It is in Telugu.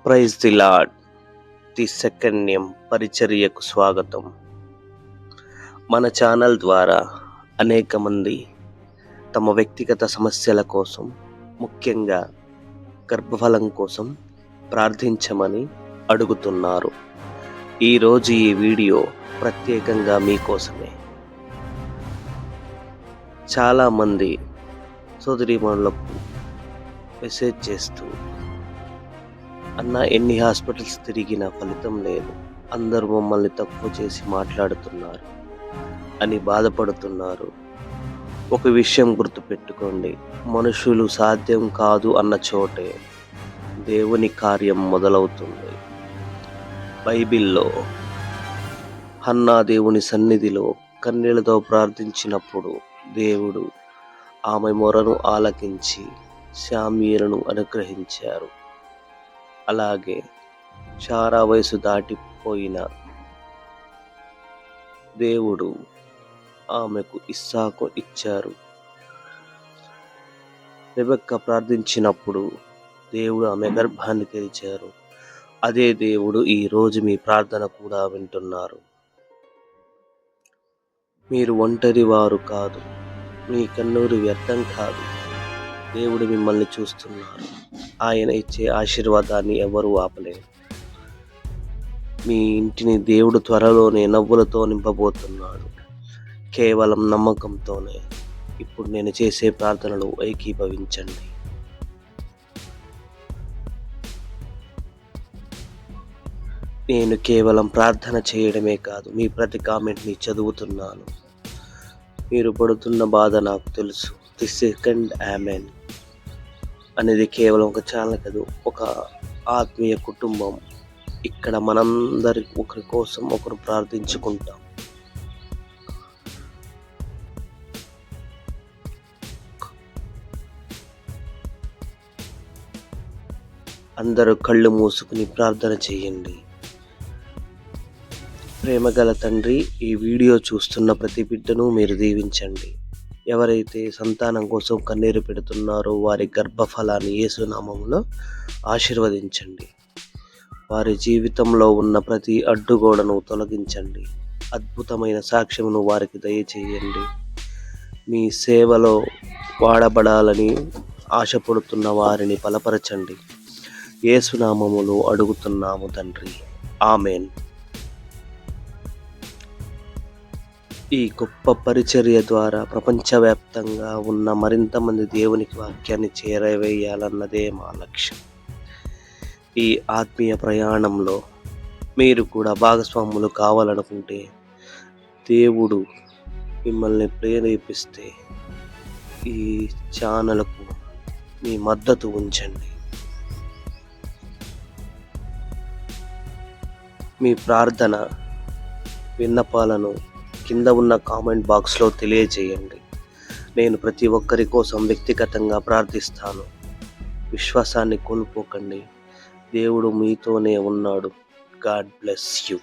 Praise the lord. The second name పరిచర్యకు స్వాగతం. మన ఛానల్ ద్వారా అనేక మంది తమ వ్యక్తిగత సమస్యల కోసం, ముఖ్యంగా గర్భఫలం కోసం ప్రార్థించమని అడుగుతున్నారు. ఈరోజు ఈ వీడియో ప్రత్యేకంగా మీకోసమే. చాలామంది సోదరీమణులకు మెసేజ్ చేస్తూ, అన్న ఎన్ని హాస్పిటల్స్ తిరిగినా ఫలితం లేదు, అందరూ మమ్మల్ని తక్కువ చేసి మాట్లాడుతున్నారు అని బాధపడుతున్నారు. ఒక విషయం గుర్తుపెట్టుకోండి, మనుషులు సాధ్యం కాదు అన్న చోటే దేవుని కార్యం మొదలవుతుంది. బైబిల్లో హన్నా దేవుని సన్నిధిలో కన్నీళ్లతో ప్రార్థించినప్పుడు దేవుడు ఆమె మొరను ఆలకించి శామ్యూయేలును అనుగ్రహించారు. అలాగే శారా వయసు దాటిపోయిన దేవుడు ఆమెకు ఇస్సాకు ఇచ్చారు. రెబెక్క ప్రార్థించినప్పుడు దేవుడు ఆమె గర్భాన్ని తెరిచారు. అదే దేవుడు ఈ రోజు మీ ప్రార్థన కూడా వింటున్నారు. మీరు ఒంటరి వారు కాదు, మీ కన్నీరు వ్యర్థం కాదు. దేవుడు మిమ్మల్ని చూస్తున్నారు. ఆయన ఇచ్చే ఆశీర్వాదాన్ని ఎవరూ ఆపలేరు. మీ ఇంటిని దేవుడు త్వరలోనే నవ్వులతో నింపబోతున్నాడు. కేవలం నమ్మకంతోనే ఇప్పుడు నేను చేసే ప్రార్థనలు ఏకీభవించండి. నేను కేవలం ప్రార్థన చేయడమే కాదు, మీ ప్రతి కామెంట్ని చదువుతున్నాను. మీరు పడుతున్న బాధ నాకు తెలుసు. ది సెకండ్ ఆమెన్ అనేది కేవలం ఒక ఛానల్ కాదు, ఒక ఆత్మీయ కుటుంబం. ఇక్కడ మనందరి ఒకరి కోసం ఒకరు ప్రార్థించుకుంటాం. అందరూ కళ్ళు మూసుకుని ప్రార్థన చేయండి. ప్రేమగల తండ్రి, ఈ వీడియో చూస్తున్న ప్రతి బిడ్డను మీరు దీవించండి. ఎవరైతే సంతానం కోసం కన్నీరు పెడుతున్నారో వారి గర్భఫలాన్ని యేసు నామములో ఆశీర్వదించండి. వారి జీవితంలో ఉన్న ప్రతి అడ్డుగోడను తొలగించండి. అద్భుతమైన సాక్ష్యమును వారికి దయచేయండి. మీ సేవలో వాడబడాలని ఆశపడుతున్న వారిని బలపరచండి. యేసు నామములో అడుగుతున్నాము తండ్రి, ఆమెన్. ఈ గొప్ప పరిచర్య ద్వారా ప్రపంచవ్యాప్తంగా ఉన్న మరింత మంది దేవునికి వాక్యాన్ని చేరవేయాలన్నదే మా లక్ష్యం. ఈ ఆత్మీయ ప్రయాణంలో మీరు కూడా భాగస్వాములు కావాలనుకుంటే, దేవుడు మిమ్మల్ని ప్రేరేపిస్తే ఈ ఛానల్కు మీ మద్దతు ఉంచండి. మీ ప్రార్థన విన్నపాలను కింద ఉన్న కామెంట్ బాక్స్లో తెలియజేయండి. నేను ప్రతి ఒక్కరి కోసం వ్యక్తిగతంగా ప్రార్థిస్తాను. విశ్వాసాన్ని కోల్పోకండి. దేవుడు మీతోనే ఉన్నాడు. God bless you.